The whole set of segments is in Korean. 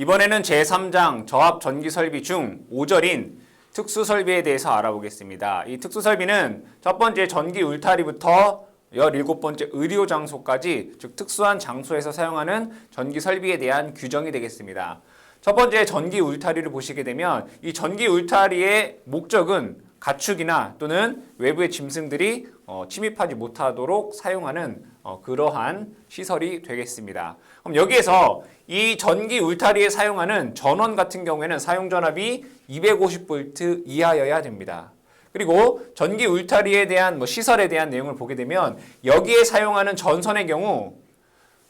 이번에는 제3장 저압 전기 설비 중 5절인 특수 설비에 대해서 알아보겠습니다. 이 특수 설비는 첫 번째 전기 울타리부터 17번째 의료 장소까지, 즉 특수한 장소에서 사용하는 전기 설비에 대한 규정이 되겠습니다. 첫 번째 전기 울타리를 보시게 되면 이 전기 울타리의 목적은 가축이나 또는 외부의 짐승들이 침입하지 못하도록 사용하는 그러한 시설이 되겠습니다. 그럼 여기에서 이 전기 울타리에 사용하는 전원 같은 경우에는 사용 전압이 250V 이하여야 됩니다. 그리고 전기 울타리에 대한 시설에 대한 내용을 보게 되면 여기에 사용하는 전선의 경우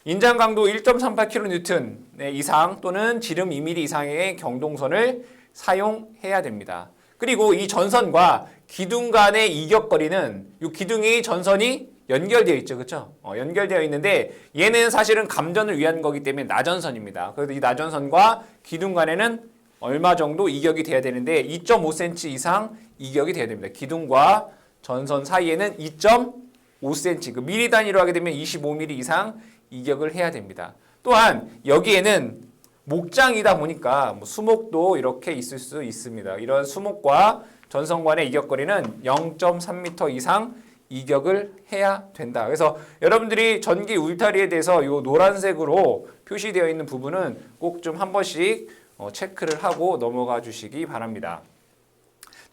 인장 강도 1.38kN 이상 또는 지름 2mm 이상의 경동선을 사용해야 됩니다. 그리고 이 전선과 기둥 간의 이격거리는 이 기둥이 전선이 연결되어 있죠. 그렇죠? 연결되어 있는데 얘는 사실은 감전을 위한 거기 때문에 나전선입니다. 그래서 이 나전선과 기둥 간에는 얼마 정도 이격이 돼야 되는데 2.5cm 이상 이격이 돼야 됩니다. 기둥과 전선 사이에는 2.5cm, 그 미리 단위로 하게 되면 25mm 이상 이격을 해야 됩니다. 또한 여기에는 목장이다 보니까 수목도 이렇게 있을 수 있습니다. 이런 수목과 전선 간의 이격거리는 0.3m 이상 이격을 해야 된다. 그래서 여러분들이 전기 울타리에 대해서 이 노란색으로 표시되어 있는 부분은 꼭 좀 한 번씩 체크를 하고 넘어가 주시기 바랍니다.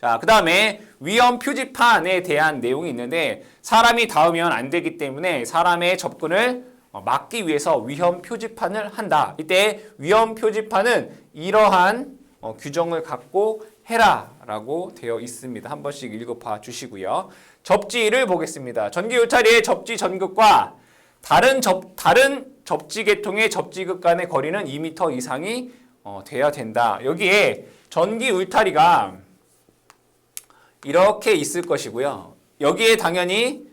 자, 그 다음에 위험 표지판에 대한 내용이 있는데 사람이 닿으면 안 되기 때문에 사람의 접근을 막기 위해서 위험 표지판을 한다. 이때 위험 표지판은 이러한 규정을 갖고 해라 라고 되어 있습니다. 한 번씩 읽어봐 주시고요. 접지를 보겠습니다. 전기 울타리의 접지 전극과 다른 접지 계통의 접지극 간의 거리는 2m 이상이 돼야 된다. 여기에 전기 울타리가 이렇게 있을 것이고요. 여기에 당연히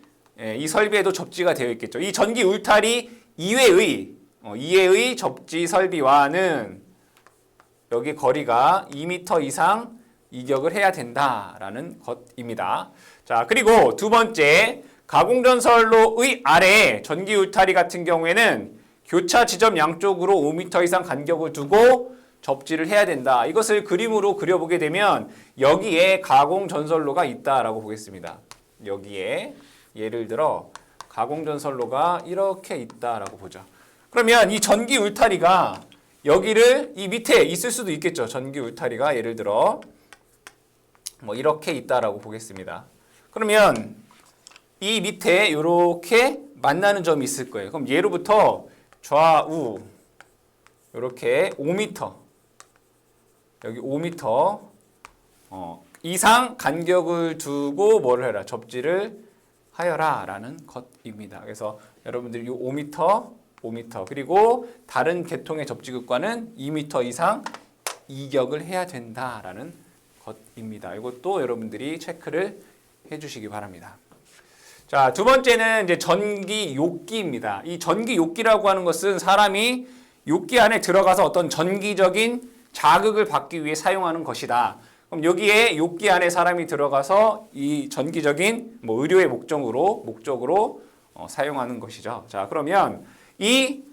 이 설비에도 접지가 되어 있겠죠. 이 전기 울타리 이외의 접지 설비와는 여기 거리가 2m 이상 이격을 해야 된다라는 것입니다. 자, 그리고 두 번째, 가공전선로의 아래에 전기 울타리 같은 경우에는 교차 지점 양쪽으로 5m 이상 간격을 두고 접지를 해야 된다. 이것을 그림으로 그려보게 되면 여기에 가공전선로가 있다라고 보겠습니다. 여기에 예를 들어 가공전선로가 이렇게 있다라고 보죠. 그러면 이 전기 울타리가 여기를 이 밑에 있을 수도 있겠죠. 전기 울타리가 예를 들어 이렇게 있다라고 보겠습니다. 그러면 이 밑에 이렇게 만나는 점이 있을 거예요. 그럼 예로부터 좌우 이렇게 5m 여기 5m 이상 간격을 두고 뭐를 해라? 접지를 하여라 라는 것입니다. 그래서 여러분들이 이 5m 그리고 다른 계통의 접지극과는 2m 이상 이격을 해야 된다라는 것입니다. 이것도 여러분들이 체크를 해주시기 바랍니다. 자, 두 번째는 이제 전기 욕기입니다. 이 전기 욕기라고 하는 것은 사람이 욕기 안에 들어가서 어떤 전기적인 자극을 받기 위해 사용하는 것이다. 그럼 여기에 욕기 안에 사람이 들어가서 이 전기적인 의료의 목적으로 사용하는 것이죠. 자, 그러면 이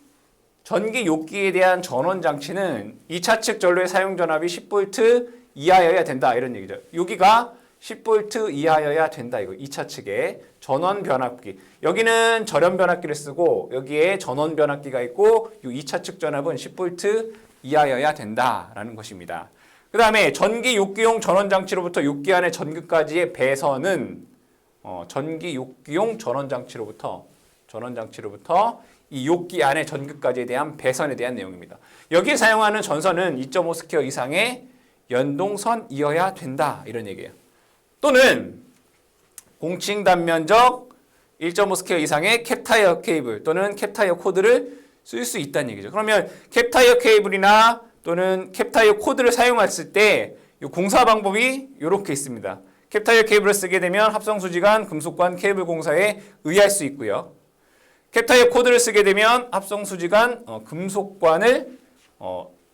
전기 욕기에 대한 전원 장치는 2차 측 전로의 사용 전압이 10V 이하여야 된다 이런 얘기죠. 여기가 10V 이하여야 된다. 이거 2차 측에 전원 변압기. 여기는 절연 변압기를 쓰고 여기에 전원 변압기가 있고 이 2차 측 전압은 10V 이하여야 된다라는 것입니다. 그 다음에 전기 욕기용 전원 장치로부터 욕기 안의 전극까지의 배선은 전기 욕기용 전원 장치로부터 이 욕기 안의 전극까지에 대한 배선에 대한 내용입니다. 여기에 사용하는 전선은 2.5 스퀘어 이상의 연동선이어야 된다 이런 얘기예요. 또는 공칭 단면적 1.5 스퀘어 이상의 캡타이어 케이블 또는 캡타이어 코드를 쓸 수 있다는 얘기죠. 그러면 캡타이어 케이블이나 또는 캡타이어 코드를 사용했을 때 이 공사 방법이 이렇게 있습니다. 캡타이어 케이블을 쓰게 되면 합성수지관 금속관 케이블 공사에 의할 수 있고요. 캡타이어 코드를 쓰게 되면 합성수지관 금속관을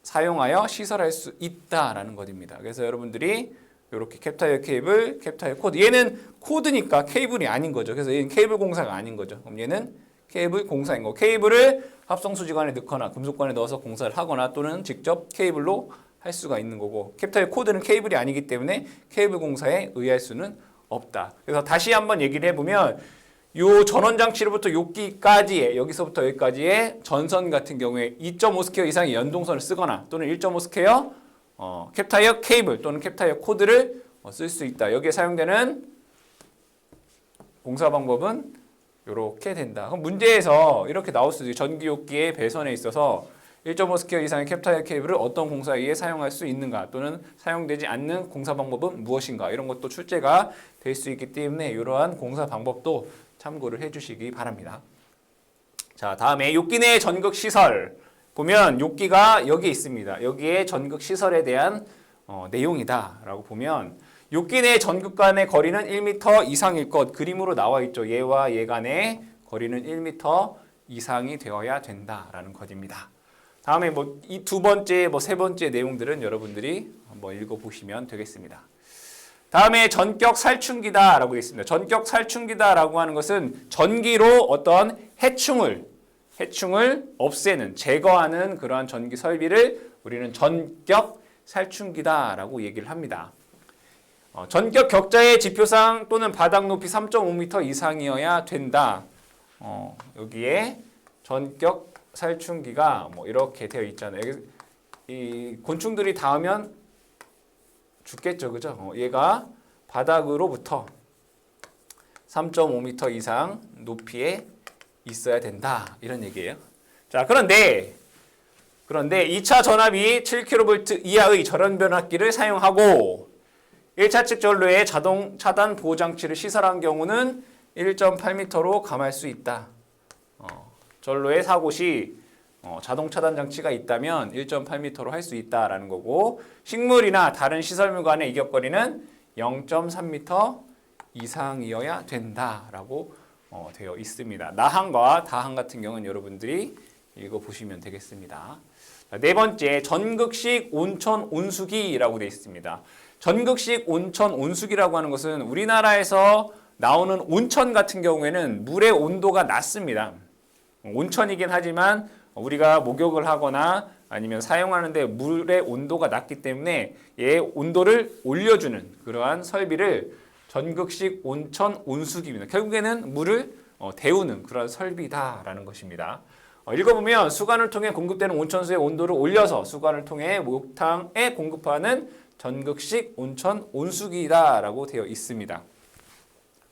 사용하여 시설할 수 있다라는 것입니다. 그래서 여러분들이 이렇게 캡타이어 케이블, 캡타이어 코드. 얘는 코드니까 케이블이 아닌 거죠. 그래서 얘는 케이블 공사가 아닌 거죠. 그럼 얘는 케이블 공사인 거. 케이블을 합성수지관에 넣거나 금속관에 넣어서 공사를 하거나 또는 직접 케이블로 할 수가 있는 거고, 캡타이어 코드는 케이블이 아니기 때문에 케이블 공사에 의할 수는 없다. 그래서 다시 한번 얘기를 해보면 요 전원 장치로부터 요기까지의, 여기서부터 여기까지의 전선 같은 경우에 2.5스퀘어 이상의 연동선을 쓰거나 또는 1.5스퀘어 캡타이어 케이블 또는 캡타이어 코드를 쓸 수 있다. 여기에 사용되는 공사 방법은 이렇게 된다. 그럼 문제에서 이렇게 나올 수도 있어요. 전기요기의 배선에 있어서 1.5스퀘어 이상의 캡타이어 케이블을 어떤 공사에 사용할 수 있는가 또는 사용되지 않는 공사 방법은 무엇인가, 이런 것도 출제가 될 수 있기 때문에 이러한 공사 방법도 참고를 해주시기 바랍니다. 자, 다음에 요기 내 전극 시설 보면 요기가 여기 있습니다. 여기에 전극 시설에 대한 내용이다 라고 보면 요기 내 전극 간의 거리는 1m 이상일 것, 그림으로 나와 있죠. 얘와 얘 간의 거리는 1m 이상이 되어야 된다라는 것입니다. 다음에 뭐 이 두 번째, 세 번째 내용들은 여러분들이 한번 읽어보시면 되겠습니다. 다음에 전격 살충기다라고 되어 있습니다. 전격 살충기다라고 하는 것은 전기로 어떤 해충을 없애는, 제거하는 그러한 전기 설비를 우리는 전격 살충기다라고 얘기를 합니다. 전격 격자의 지표상 또는 바닥 높이 3.5m 이상이어야 된다. 여기에 전격 살충기가 뭐 이렇게 되어 있잖아요. 이 곤충들이 닿으면 죽겠죠, 그죠? 얘가 바닥으로부터 3.5m 이상 높이에 있어야 된다, 이런 얘기예요. 자, 그런데 2차 전압이 7kV 이하의 절연 변압기를 사용하고 1차 측 전로에 자동 차단 보호 장치를 시설한 경우는 1.8m로 감할 수 있다. 전로에 사고 시 자동 차단 장치가 있다면 1.8m로 할 수 있다라는 거고, 식물이나 다른 시설물 간의 이격거리는 0.3m 이상이어야 된다라고 되어 있습니다. 나항과 다항 같은 경우는 여러분들이 읽어보시면 되겠습니다. 네 번째, 전극식 온천 온수기라고 되어 있습니다. 전극식 온천 온수기라고 하는 것은 우리나라에서 나오는 온천 같은 경우에는 물의 온도가 낮습니다. 온천이긴 하지만 우리가 목욕을 하거나 아니면 사용하는데 물의 온도가 낮기 때문에 얘 온도를 올려주는 그러한 설비를 전극식 온천 온수기입니다. 결국에는 물을 데우는 그런 설비다라는 것입니다. 읽어보면 수관을 통해 공급되는 온천수의 온도를 올려서 수관을 통해 목욕탕에 공급하는 전극식 온천 온수기다라고 되어 있습니다.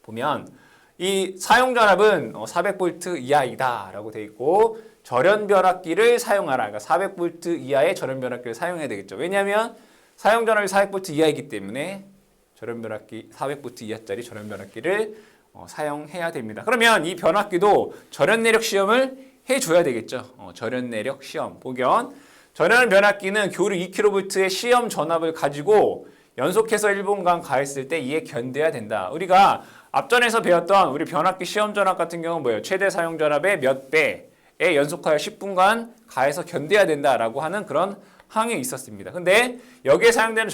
보면 이 사용 전압은 400V 이하이다라고 되어 있고, 절연 변압기를 사용하라. 그러니까 400V 이하의 절연 변압기를 사용해야 되겠죠. 왜냐하면 사용 전압이 400V 이하이기 때문에 절연 변압기 400V 이하짜리 절연 변압기를 사용해야 됩니다. 그러면 이 변압기도 절연 내력 시험을 해줘야 되겠죠. 절연 내력 시험 보면 절연 변압기는 교류 2kV의 시험 전압을 가지고 연속해서 1분간 가했을 때 이에 견뎌야 된다. 우리가 앞전에서 배웠던 우리 변압기 시험 전압 같은 경우는 뭐예요? 최대 사용 전압의 몇 배에 연속하여 10분간 가해서 견뎌야 된다라고 하는 그런 항이 있었습니다. 근데 여기에 사용되는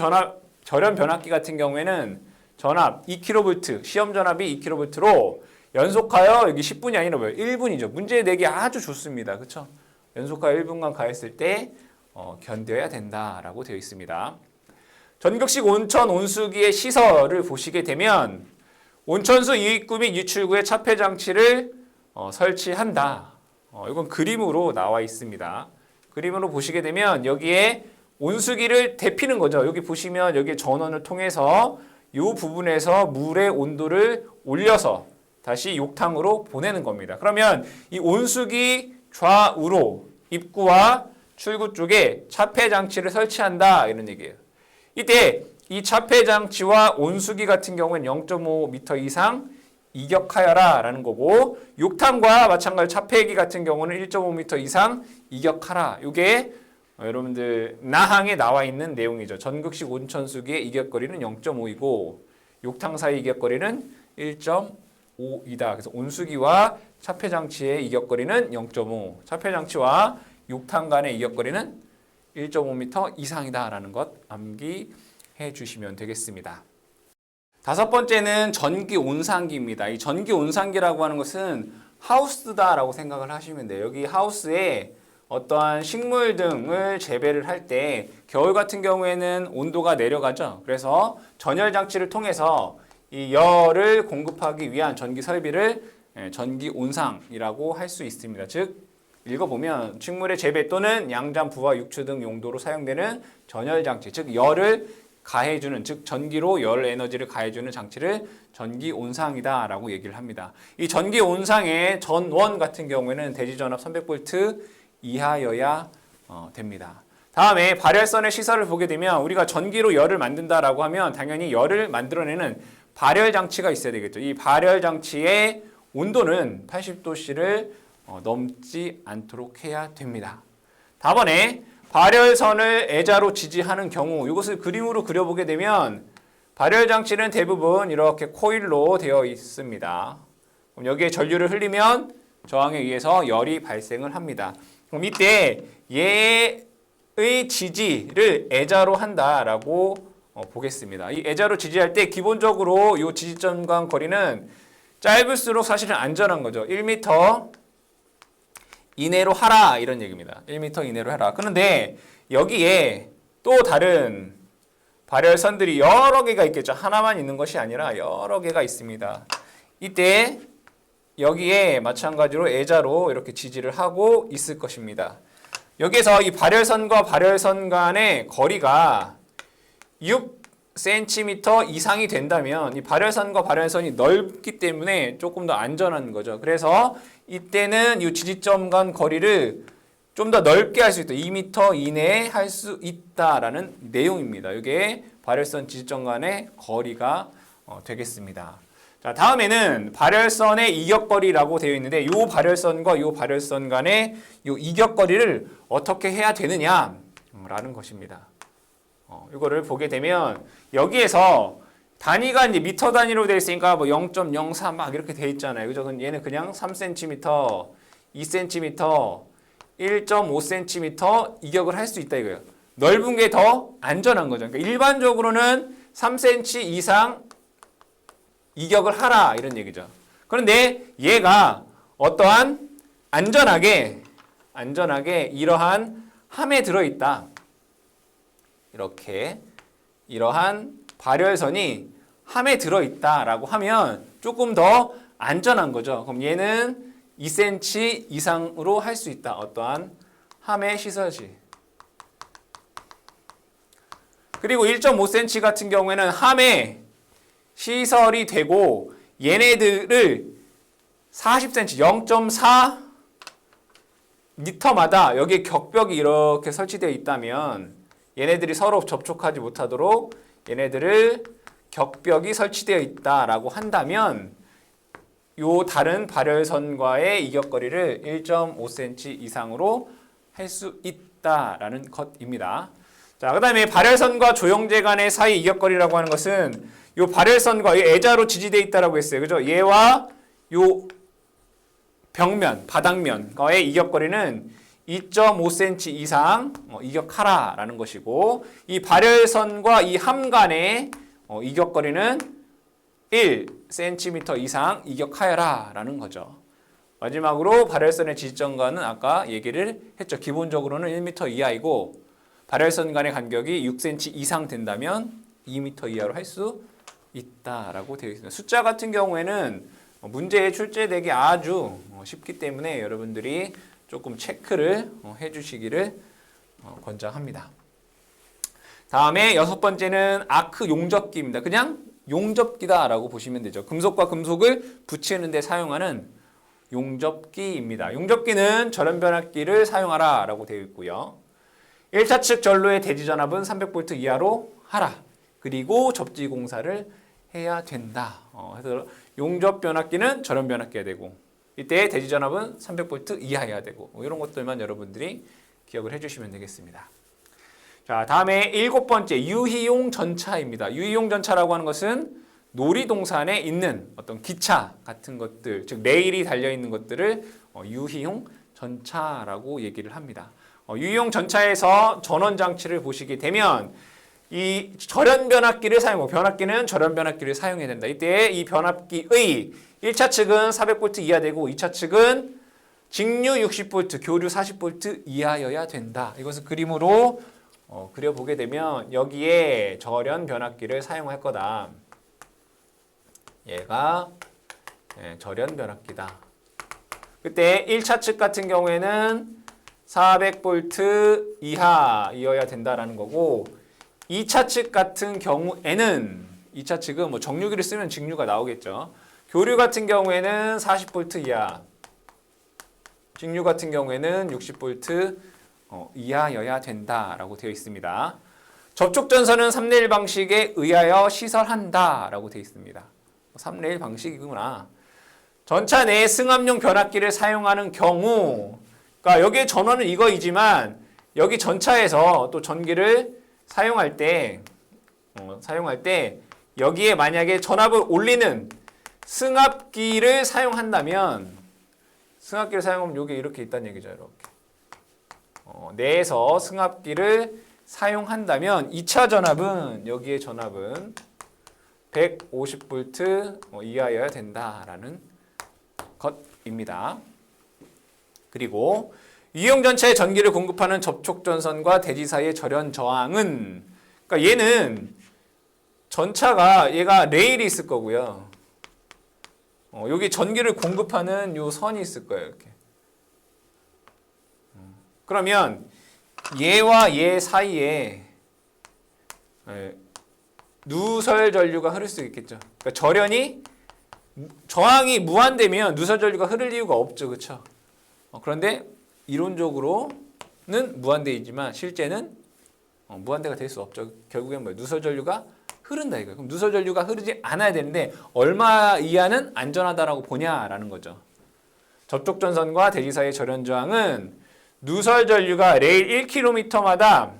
절연 변압기 같은 경우에는 전압 2kV, 시험 전압이 2kV로 연속하여 여기 10분이 아니라 뭐예요? 1분이죠. 문제 내기 아주 좋습니다. 그렇죠? 연속하여 1분간 가했을 때 견뎌야 된다라고 되어 있습니다. 전극식 온천 온수기의 시설을 보시게 되면 온천수 유입구 및 유출구에 차폐 장치를 설치한다. 이건 그림으로 나와 있습니다. 그림으로 보시게 되면 여기에 온수기를 데피는 거죠. 여기 보시면 여기 전원을 통해서 이 부분에서 물의 온도를 올려서 다시 욕탕으로 보내는 겁니다. 그러면 이 온수기 좌우로 입구와 출구 쪽에 차폐 장치를 설치한다, 이런 얘기예요. 이때 이 차폐 장치와 온수기 같은 경우는 0.5m 이상 이격하여라 라는 거고, 욕탕과 마찬가지로 차폐기 같은 경우는 1.5m 이상 이격하라. 이게 여러분들 나항에 나와 있는 내용이죠. 전극식 온천수기의 이격거리는 0.5이고 욕탕 사이 이격거리는 1.5이다. 그래서 온수기와 차폐 장치의 이격거리는 0.5, 차폐 장치와 욕탕 간의 이격거리는 1.5m 이상이다라는 것 암기해 주시면 되겠습니다. 다섯 번째는 전기 온상기입니다. 이 전기 온상기라고 하는 것은 하우스다라고 생각을 하시면 돼요. 여기 하우스에 어떠한 식물 등을 재배를 할 때 겨울 같은 경우에는 온도가 내려가죠. 그래서 전열 장치를 통해서 이 열을 공급하기 위한 전기 설비를 전기 온상이라고 할 수 있습니다. 즉 읽어보면 식물의 재배 또는 양잠, 부화, 육추 등 용도로 사용되는 전열 장치, 즉 열을 가해주는, 즉 전기로 열 에너지를 가해주는 장치를 전기 온상이다라고 얘기를 합니다. 이 전기 온상의 전원 같은 경우에는 대지전압 300V 이하여야 됩니다. 다음에 발열선의 시설을 보게 되면 우리가 전기로 열을 만든다라고 하면 당연히 열을 만들어내는 발열 장치가 있어야 되겠죠. 이 발열 장치의 온도는 80도씨를 넘지 않도록 해야 됩니다. 다음에 발열선을 애자로 지지하는 경우 이것을 그림으로 그려보게 되면 발열 장치는 대부분 이렇게 코일로 되어 있습니다. 그럼 여기에 전류를 흘리면 저항에 의해서 열이 발생을 합니다. 그럼 이때 얘의 지지를 애자로 한다라고 보겠습니다. 이 애자로 지지할 때 기본적으로 이 지지점 간 거리는 짧을수록 사실은 안전한 거죠. 1m 이내로 하라 이런 얘기입니다. 1m 이내로 해라. 그런데 여기에 또 다른 발열선들이 여러 개가 있겠죠. 하나만 있는 것이 아니라 여러 개가 있습니다. 이때 여기에 마찬가지로 애자로 이렇게 지지를 하고 있을 것입니다. 여기에서 이 발열선과 발열선 간의 거리가 6cm 이상이 된다면 이 발열선과 발열선이 넓기 때문에 조금 더 안전한 거죠. 그래서 이때는 이 지지점 간 거리를 좀 더 넓게 할 수 있다. 2m 이내에 할 수 있다라는 내용입니다. 이게 발열선 지지점 간의 거리가 되겠습니다. 자, 다음에는 발열선의 이격거리라고 되어 있는데 이 발열선과 이 발열선 간의 이 이격거리를 어떻게 해야 되느냐라는 것입니다. 이거를 보게 되면 여기에서 단위가 이제 미터 단위로 되어 있으니까 뭐 0.04 막 이렇게 되어 있잖아요. 그죠? 얘는 그냥 3cm, 2cm, 1.5cm 이격을 할 수 있다 이거예요. 넓은 게 더 안전한 거죠. 그러니까 일반적으로는 3cm 이상 이격을 하라 이런 얘기죠. 그런데 얘가 어떠한 안전하게 이러한 함에 들어있다. 이렇게 이러한 발열선이 함에 들어있다라고 하면 조금 더 안전한 거죠. 그럼 얘는 2cm 이상으로 할 수 있다. 어떠한 함의 시설시. 그리고 1.5cm 같은 경우에는 함에 시설이 되고 얘네들을 40cm, 0.4 미터마다 여기에 격벽이 이렇게 설치되어 있다면 얘네들이 서로 접촉하지 못하도록 얘네들을 격벽이 설치되어 있다라고 한다면 요 다른 발열선과의 이격거리를 1.5cm 이상으로 할 수 있다라는 것입니다. 자, 그다음에 발열선과 조영제 간의 사이 이격거리라고 하는 것은 요 발열선과 애자로 지지되어 있다라고 했어요. 그죠? 얘와 요 벽면, 바닥면과의 이격거리는 2.5cm 이상 이격하라라는 것이고 이 발열선과 이 함 간의 이격거리는 1cm 이상 이격하여라라는 거죠. 마지막으로 발열선의 지지점과는 아까 얘기를 했죠. 기본적으로는 1m 이하이고 발열선 간의 간격이 6cm 이상 된다면 2m 이하로 할 수 있다라고 되어 있습니다. 숫자 같은 경우에는 문제에 출제되기 아주 쉽기 때문에 여러분들이 조금 체크를 해주시기를 권장합니다. 다음에 6번째는 아크 용접기입니다. 그냥 용접기다라고 보시면 되죠. 금속과 금속을 붙이는 데 사용하는 용접기입니다. 용접기는 전원변압기를 사용하라 라고 되어 있고요. 1차 측 전로의 대지전압은 300V 이하로 하라. 그리고 접지 공사를 해야 된다. 그래서 용접변압기는 전원변압기가 되고 이때 대지전압은 300V 이하여야 되고 이런 것들만 여러분들이 기억을 해주시면 되겠습니다. 자, 다음에 7번째 유희용 전차입니다. 유희용 전차라고 하는 것은 놀이동산에 있는 어떤 기차 같은 것들, 즉 레일이 달려있는 것들을 유희용 전차라고 얘기를 합니다. 유희용 전차에서 전원장치를 보시게 되면 이 절연 변압기를 변압기는 절연 변압기를 사용해야 된다. 이때 이 변압기의 1차 측은 400V 이하 되고 2차 측은 직류 60V, 교류 40V 이하여야 된다. 이것을 그림으로 그려보게 되면 여기에 절연 변압기를 사용할 거다. 얘가 절연 변압기다. 그때 1차 측 같은 경우에는 400V 이하이어야 된다라는 거고 2차 측 같은 경우에는 2차 측은 뭐 정류기를 쓰면 직류가 나오겠죠. 교류 같은 경우에는 40V 이하, 직류 같은 경우에는 60V 이하여야 된다라고 되어 있습니다. 접촉 전선은 3대 1 방식에 의하여 시설한다라고 되어 있습니다. 3대 1 방식이구나. 전차 내에 승합용 변압기를 사용하는 경우, 그러니까 여기에 전원은 이거이지만 여기 전차에서 또 전기를 사용할 때 여기에 만약에 전압을 올리는 승합기를 사용한다면 승합기를 사용하면 여기 이렇게 있다는 얘기죠. 이렇게 내에서 승합기를 사용한다면 2차 전압은 여기에 전압은 150V 이하여야 된다라는 것입니다. 그리고 유용 전차에 전기를 공급하는 접촉 전선과 대지 사이의 절연 저항은, 그러니까 얘는 전차가 얘가 레일이 있을 거고요. 여기 전기를 공급하는 요 선이 있을 거예요. 이렇게. 그러면 얘와 얘 사이에 누설 전류가 흐를 수 있겠죠. 그러니까 저항이 무한되면 누설 전류가 흐를 이유가 없죠, 그렇죠? 그런데 이론적으로는 무한대이지만 실제는 무한대가 될 수 없죠. 결국엔 뭐예요? 누설 전류가 흐른다 이거예요. 그럼 누설 전류가 흐르지 않아야 되는데 얼마 이하는 안전하다라고 보냐라는 거죠. 접촉 전선과 대지 사이의 절연 저항은 누설 전류가 레일 1km마다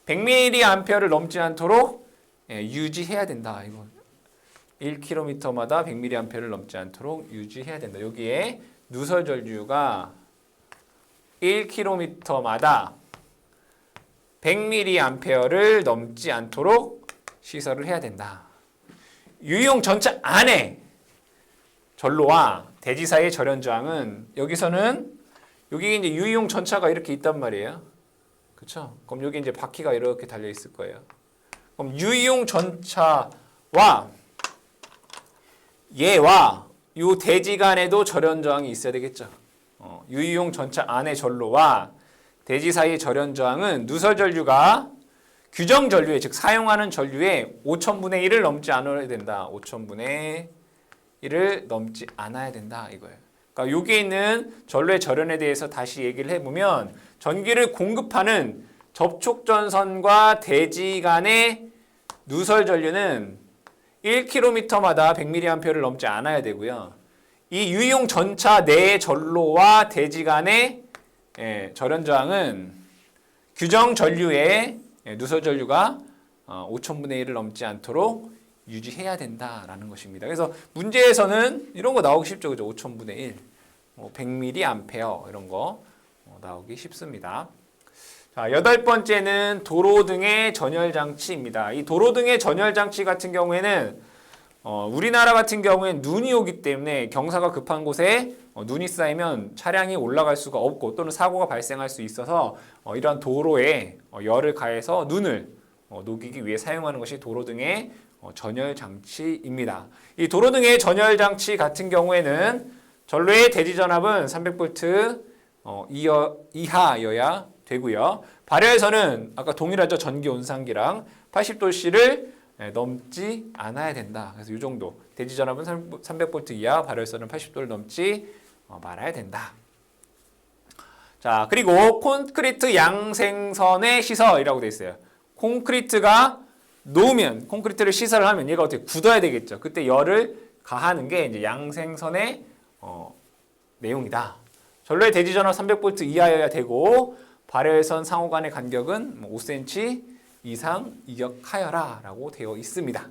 100mA를 넘지 않도록 유지해야 된다. 이거 1km마다 100mA를 넘지 않도록 유지해야 된다. 여기에 누설 전류가 1km마다 100mA를 넘지 않도록 시설을 해야 된다. 유용 전차 안에 전로와 대지 사이의 절연 저항은 여기서는 여기 이제 유용 전차가 이렇게 있단 말이에요. 그렇죠? 그럼 여기 이제 바퀴가 이렇게 달려 있을 거예요. 그럼 유용 전차와 얘와 요 대지 간에도 절연 저항이 있어야 되겠죠. 유용 전차 안의 전로와 대지 사이의 절연 저항은 누설 전류가 규정 전류의 즉 사용하는 전류의 5000분의 1을 넘지 않아야 된다. 5000분의 1을 넘지 않아야 된다 이거예요. 그러니까 여기에 있는 전로의 절연에 대해서 다시 얘기를 해보면 전기를 공급하는 접촉 전선과 대지 간의 누설 전류는 1km마다 100mA를 넘지 않아야 되고요. 이 유용 전차 내의 전로와 대지 간의 절연 저항은 규정 전류의 누설 전류가 5000분의 1을 넘지 않도록 유지해야 된다라는 것입니다. 그래서 문제에서는 이런 거 나오기 쉽죠. 그죠? 5000분의 1, 100mA 이런 거 나오기 쉽습니다. 자, 8번째는 도로 등의 전열 장치입니다. 이 도로 등의 전열 장치 같은 경우에는 우리나라 같은 경우에는 눈이 오기 때문에 경사가 급한 곳에 눈이 쌓이면 차량이 올라갈 수가 없고 또는 사고가 발생할 수 있어서 이러한 도로에 열을 가해서 눈을 녹이기 위해 사용하는 것이 도로 등의 전열 장치입니다. 이 도로 등의 전열 장치 같은 경우에는 전로의 대지 전압은 300V 이하여야 되고요. 발열선은 아까 동일하죠. 전기 온상기랑 80도씨를 넘지 않아야 된다. 그래서 이 정도. 대지 전압은 300V 이하, 발열선은 80도를 넘지 말아야 된다. 자, 그리고 콘크리트 양생선의 시설이라고 되어 있어요. 콘크리트가 놓으면, 콘크리트를 시설을 하면 얘가 어떻게 굳어야 되겠죠. 그때 열을 가하는 게 이제 양생선의 내용이다. 전로의 대지 전압 300V 이하여야 되고 발열선 상호 간의 간격은 5cm 이상 이격하여라 라고 되어 있습니다.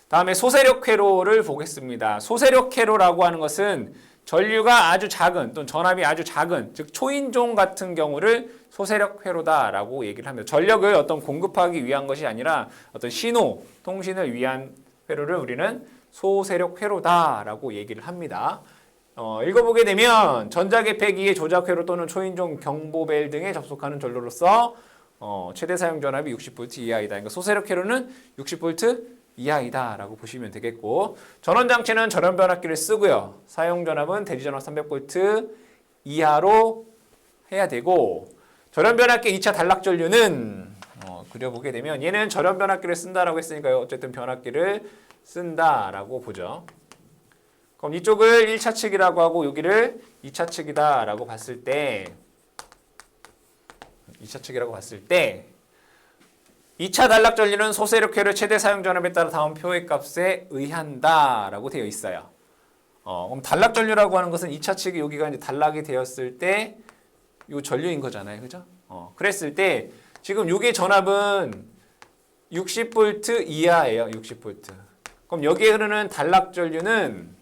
다음에 소세력 회로를 보겠습니다. 소세력 회로라고 하는 것은 전류가 아주 작은 또는 전압이 아주 작은 즉 초인종 같은 경우를 소세력 회로다라고 얘기를 합니다. 전력을 어떤 공급하기 위한 것이 아니라 어떤 신호, 통신을 위한 회로를 우리는 소세력 회로다라고 얘기를 합니다. 읽어보게 되면 전자계폐기의 조작 회로 또는 초인종 경보벨 등에 접속하는 전로로서 최대 사용 전압이 60V 이하이다. 그러니까 소세력 회로는 60V 이하이다라고 보시면 되겠고 전원 장치는 전원 변압기를 쓰고요. 사용 전압은 대지 전압 300V 이하로 해야 되고 전원 변압기 2차 단락 전류는 그려보게 되면 얘는 전원 변압기를 쓴다라고 했으니까요. 어쨌든 변압기를 쓴다라고 보죠. 그럼 이쪽을 1차 측이라고 하고 여기를 2차 측이다라고 봤을 때 2차 측이라고 봤을 때 2차 단락 전류는 소세력 회로 최대 사용 전압에 따라 다음 표의 값에 의한다라고 되어 있어요. 그럼 단락 전류라고 하는 것은 2차 측이 여기가 이제 단락이 되었을 때 요 전류인 거잖아요. 그죠? 그랬을 때 지금 요게 전압은 60V 이하예요. 60V. 그럼 여기에 흐르는 단락 전류는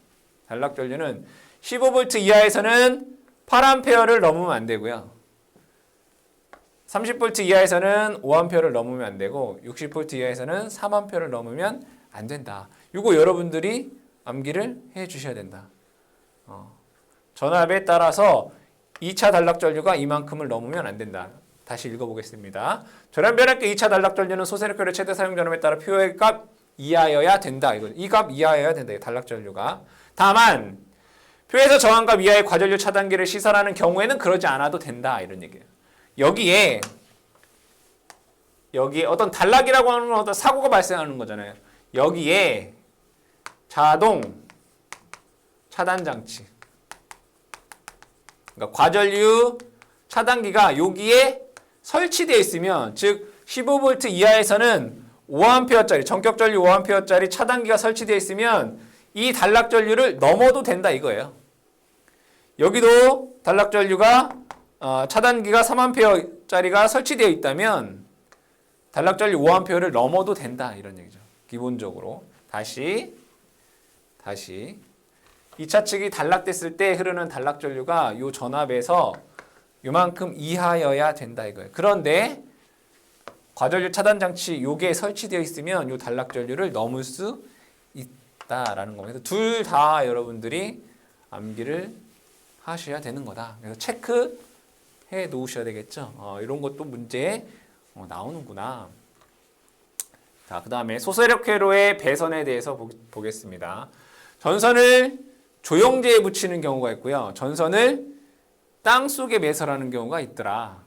15V 이하에서는 8A를 넘으면 안 되고요. 30V 이하에서는 5A를 넘으면 안 되고 60V 이하에서는 3A를 넘으면 안 된다. 이거 여러분들이 암기를 해 주셔야 된다. 전압에 따라서 2차 단락 전류가 이만큼을 넘으면 안 된다. 다시 읽어보겠습니다. 전압 변압기 2차 단락 전류는 소세력 회로 최대 사용 전압에 따라 표의 값 이하여야 된다. 이 값 이하여야 된다. 이 단락 전류가. 다만 표에서 정한 값 이하의 과전류 차단기를 시설하는 경우에는 그러지 않아도 된다. 이런 얘기예요. 여기에 어떤 단락이라고 하는 건 어떤 사고가 발생하는 거잖아요. 여기에 자동 차단 장치, 그러니까 과전류 차단기가 여기에 설치되어 있으면, 즉 15V 이하에서는 5A짜리 전격 전류 5A짜리 차단기가 설치되어 있으면 이 단락 전류를 넘어도 된다 이거예요. 여기도 단락 전류가 차단기가 3A짜리가 설치되어 있다면 단락 전류 5A를 넘어도 된다 이런 얘기죠. 기본적으로 다시 2차 측이 단락됐을 때 흐르는 단락 전류가 이 전압에서 요만큼 이하여야 된다 이거예요. 그런데 과전류 차단 장치 요게 설치되어 있으면 이 단락 전류를 넘을 수 있다라는 겁니다. 둘 다 여러분들이 암기를 하셔야 되는 거다. 그래서 체크해 놓으셔야 되겠죠. 이런 것도 문제에 나오는구나. 자, 그 다음에 소세력 회로의 배선에 대해서 보겠습니다. 전선을 조영제에 붙이는 경우가 있고요. 전선을 땅속에 매설하는 경우가 있더라.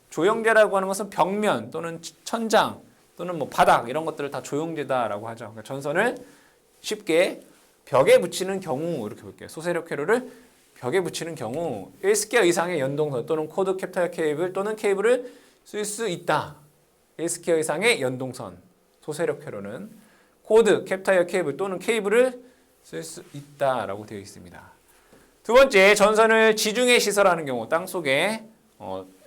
조영제라고 하는 것은 벽면 또는 천장 또는 뭐 바닥 이런 것들을 다 조영제다라고 하죠. 그러니까 전선을 쉽게 벽에 붙이는 경우 이렇게 볼게요. 소세력 회로를 벽에 붙이는 경우 1스퀘어 이상의 연동선 또는 코드 캡터 케이블 또는 케이블을 쓸 수 있다. 1스퀘어 이상의 연동선 소세력 회로는 코드 캡터 케이블 또는 케이블을 쓸 수 있다라고 되어 있습니다. 두 번째, 전선을 지중해 시설하는 경우, 땅속에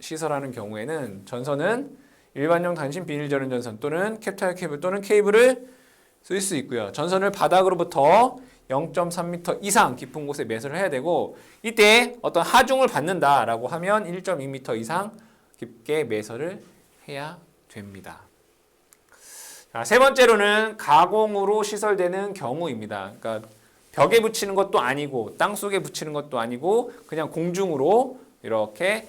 시설하는 경우에는 전선은 일반용 단신 비닐 절연 전선 또는 캡터 케이블 또는 케이블을 쓸 수 있고요. 전선을 바닥으로부터 0.3m 이상 깊은 곳에 매설을 해야 되고, 이때 어떤 하중을 받는다라고 하면 1.2m 이상 깊게 매설을 해야 됩니다. 자, 세 번째로는 가공으로 시설되는 경우입니다. 그러니까 벽에 붙이는 것도 아니고 땅속에 붙이는 것도 아니고 그냥 공중으로 이렇게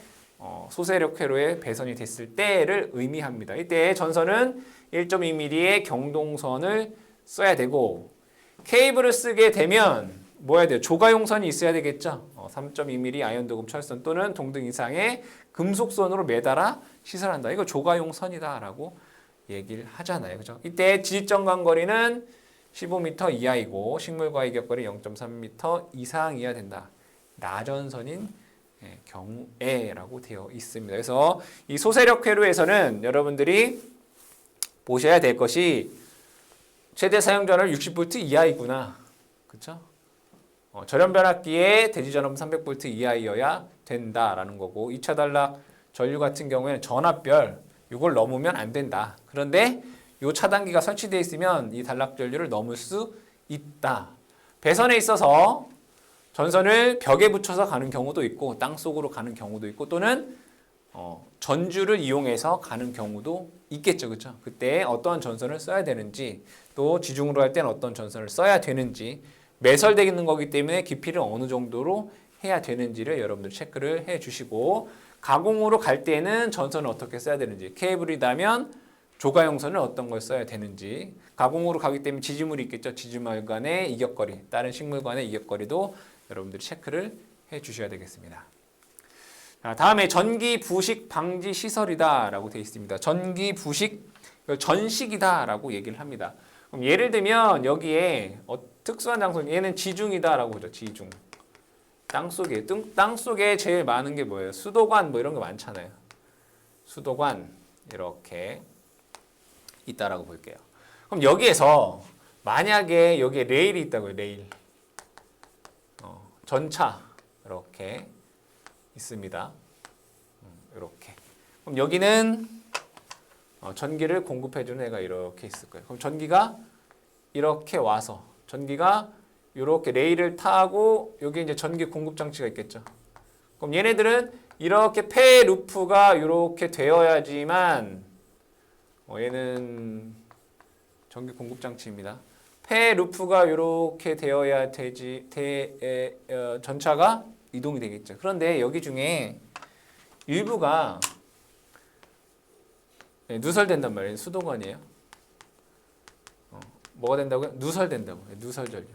소세력 회로에 배선이 됐을 때를 의미합니다. 이때 전선은 1.2mm의 경동선을 써야 되고, 케이블을 쓰게 되면 뭐 해야 돼요? 조가용선이 있어야 되겠죠. 3.2mm 아연도금 철선 또는 동등 이상의 금속선으로 매달아 시설한다. 이거 조가용선이다라고 얘기를 하잖아요. 그죠? 이때 지지점간 거리는 15m 이하이고 식물과의 격거리 0.3m 이상이어야 된다. 나전선인 경우에라고 되어 있습니다. 그래서 이 소세력 회로에서는 여러분들이 보셔야 될 것이 최대 사용 전압 60V 이하이구나. 그렇죠? 절연 변압기의 대지 전압은 300V 이하여야 된다라는 거고, 2차 단락 전류 같은 경우에는 전압별 이걸 넘으면 안 된다. 그런데 이 차단기가 설치되어 있으면 이 단락 전류를 넘을 수 있다. 배선에 있어서 전선을 벽에 붙여서 가는 경우도 있고 땅속으로 가는 경우도 있고 또는 전주를 이용해서 가는 경우도 있겠죠. 그렇죠? 그때 어떠한 전선을 써야 되는지 또 지중으로 할 때는 어떤 전선을 써야 되는지 매설되어 있는 거기 때문에 깊이를 어느 정도로 해야 되는지를 여러분들 체크를 해 주시고 가공으로 갈 때는 전선을 어떻게 써야 되는지 케이블이라면 조가용선을 어떤 걸 써야 되는지 가공으로 가기 때문에 지지물이 있겠죠. 지지물 간의 이격거리 다른 식물 간의 이격거리도 여러분들이 체크를 해 주셔야 되겠습니다. 자, 다음에 전기 부식 방지 시설이다 라고 되어 있습니다. 전기 부식 전식이다 라고 얘기를 합니다. 그럼 예를 들면 여기에 특수한 장소 얘는 지중이다 라고 하죠. 지중 땅속에 제일 많은 게 뭐예요? 수도관 뭐 이런 거 많잖아요. 수도관 이렇게 있다라고 볼게요. 그럼 여기에서 만약에 여기에 레일이 있다고요. 레일 전차 이렇게 있습니다. 이렇게. 그럼 여기는 전기를 공급해주는 애가 이렇게 있을 거예요. 그럼 전기가 이렇게 와서 전기가 이렇게 레일을 타고 여기 이제 전기 공급 장치가 있겠죠. 그럼 얘네들은 이렇게 폐 루프가 이렇게 되어야지만 얘는 전기 공급 장치입니다. 폐 루프가 이렇게 되어야 되지 전차가 이동이 되겠죠. 그런데 여기 중에 일부가 누설된단 말이에요. 수도관이에요. 뭐가 된다고요? 누설된다고. 누설전류.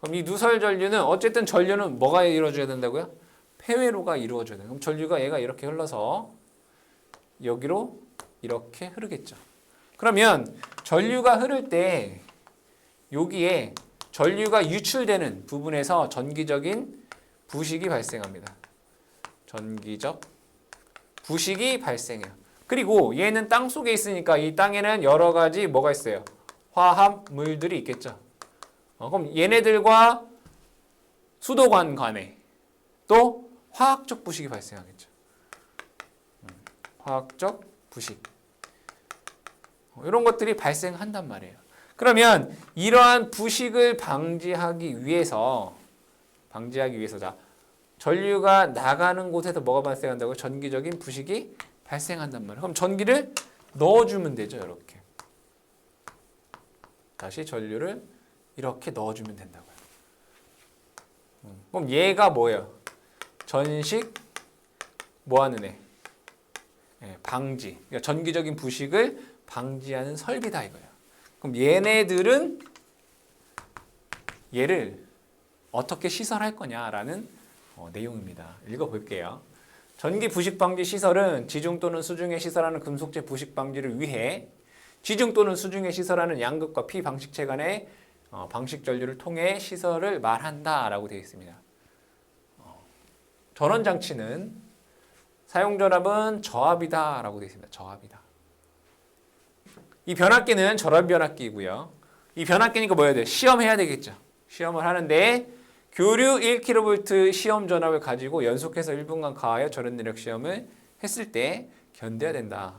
그럼 이 누설전류는 어쨌든 전류는 뭐가 이루어져야 된다고요? 폐회로가 이루어져야 돼요. 그럼 전류가 얘가 이렇게 흘러서 여기로 이렇게 흐르겠죠. 그러면 전류가 흐를 때 여기에 전류가 유출되는 부분에서 전기적인 부식이 발생합니다. 전기적 부식이 발생해요. 그리고 얘는 땅 속에 있으니까 이 땅에는 여러 가지 뭐가 있어요? 화합물들이 있겠죠. 그럼 얘네들과 수도관 간에 또 화학적 부식이 발생하겠죠. 화학적 부식. 이런 것들이 발생한단 말이에요. 그러면 이러한 부식을 방지하기 위해서 자, 전류가 나가는 곳에서 뭐가 발생한다고요? 전기적인 부식이 발생한단 말이에요. 그럼 전기를 넣어주면 되죠. 이렇게. 다시 전류를 이렇게 넣어주면 된다고요. 그럼 얘가 뭐예요? 전식 뭐하는 애? 방지. 그러니까 전기적인 부식을 방지하는 설비다 이거예요. 그럼 얘네들은 얘를 어떻게 시설할 거냐라는 내용입니다. 읽어볼게요. 전기 부식 방지 시설은 지중 또는 수중에 시설하는 금속재 부식 방지를 위해 지중 또는 수중에 시설하는 양극과 피 방식체 간의 방식 전류를 통해 시설을 말한다라고 되어 있습니다. 전원 장치는 사용 전압은 저압이다라고 되어 있습니다. 저압이다. 이 변압기는 절압 변압기이고요. 이 변압기니까 뭐 해야 돼? 시험해야 되겠죠. 시험을 하는데 교류 1kV 시험 전압을 가지고 연속해서 1분간 가하여 절연 내력 시험을 했을 때 견뎌야 된다.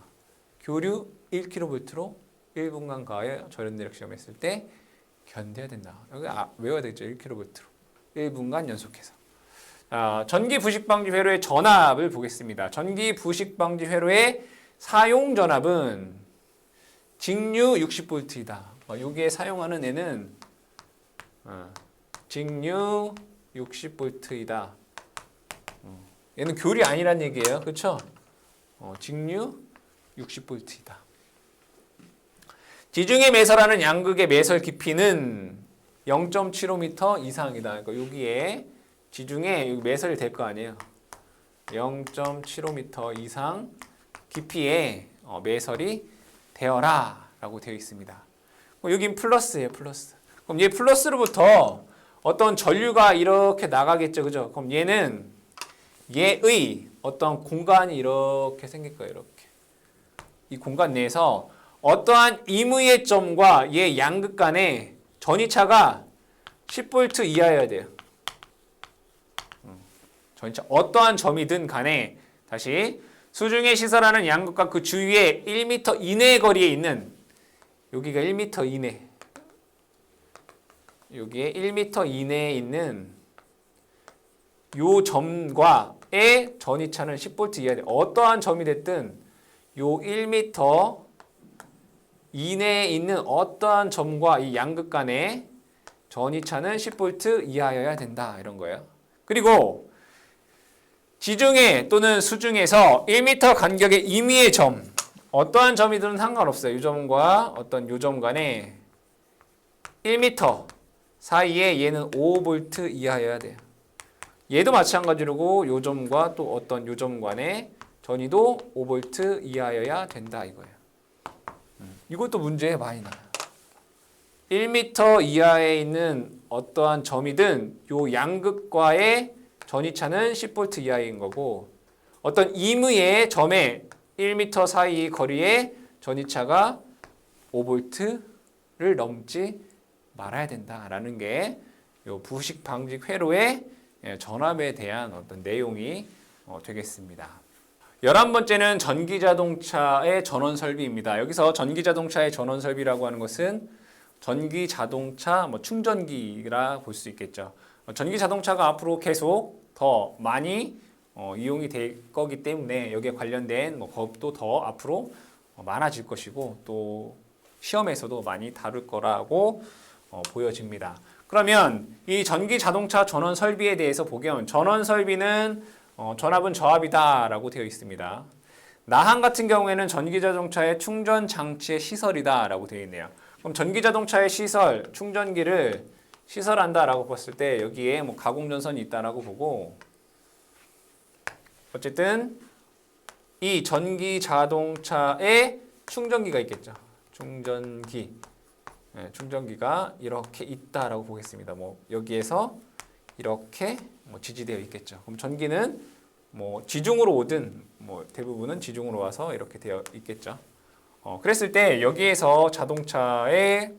교류 1kV로 1분간 가하여 절연 내력 시험 했을 때 견뎌야 된다. 여기 외워야 되겠죠. 1kV로 1분간 연속해서. 전기 부식 방지 회로의 전압을 보겠습니다. 전기 부식 방지 회로의 사용 전압은 직류 60V이다. 여기에 사용하는 애는 직류 60V이다. 얘는 교리 아니란 얘기예요. 그렇죠? 직류 60V이다. 지중해 매설하는 양극의 매설 깊이는 0.75m 이상이다. 그러니까 여기에 지중해 여기 매설이 될 거 아니에요. 0.75m 이상 깊이에 매설이 되어라 라고 되어 있습니다. 여긴 플러스예요. 플러스. 그럼 얘 플러스로부터 어떤 전류가 이렇게 나가겠죠. 그죠? 그럼 얘는 얘의 어떤 공간이 이렇게 생길 거예요. 이렇게. 이 공간 내에서 어떠한 임의의 점과 얘 양극 간의 전위차가 10V 이하여야 돼요. 전위차 어떠한 점이든 간에 다시 수중에 시설하는 양극과 그 주위에 1m 이내의 거리에 있는 여기가 1m 이내 여기에 1m 이내에 있는 요 점과의 전이차는 10V 이하돼. 어떠한 점이 됐든 요 1m 이내에 있는 어떠한 점과 이 양극 간의 전이차는 10V 이하여야 된다. 이런 거예요. 그리고 지중해 또는 수중에서 1m 간격의 임의의 점, 어떠한 점이든 상관없어요. 이 점과 어떤 요 점 간에 1m 사이에 얘는 5V 이하여야 돼요. 얘도 마찬가지로 요 점과 또 어떤 요 점 간의 전이도 5V 이하여야 된다 이거예요. 이것도 문제에 많이 나요. 1m 이하에 있는 어떠한 점이든 요 양극과의 전이차는 10V 이하인 거고, 어떤 임의의 점에 1m 사이 거리의 전이차가 5V를 넘지 말아야 된다라는 게 요 부식 방직 회로의 전압에 대한 어떤 내용이 되겠습니다. 11번째는 전기자동차의 전원 설비입니다. 여기서 전기자동차의 전원 설비라고 하는 것은 전기자동차 충전기라 볼 수 있겠죠. 전기자동차가 앞으로 계속 더 많이 이용이 될 거기 때문에 여기에 관련된 법도 더 앞으로 많아질 것이고 또 시험에서도 많이 다룰 거라고 보여집니다. 그러면 이 전기자동차 전원 설비에 대해서 보면 전원 설비는 전압은 저압이다라고 되어 있습니다. 나한 같은 경우에는 전기자동차의 충전 장치의 시설이다라고 되어 있네요. 그럼 전기자동차의 시설, 충전기를 시설한다라고 봤을 때 여기에 가공전선이 있다라고 보고, 어쨌든 이 전기자동차에 충전기가 있겠죠. 충전기. 충전기가 이렇게 있다라고 보겠습니다. 여기에서 이렇게 지지되어 있겠죠. 그럼 전기는 지중으로 오든 대부분은 지중으로 와서 이렇게 되어 있겠죠. 그랬을 때 여기에서 자동차에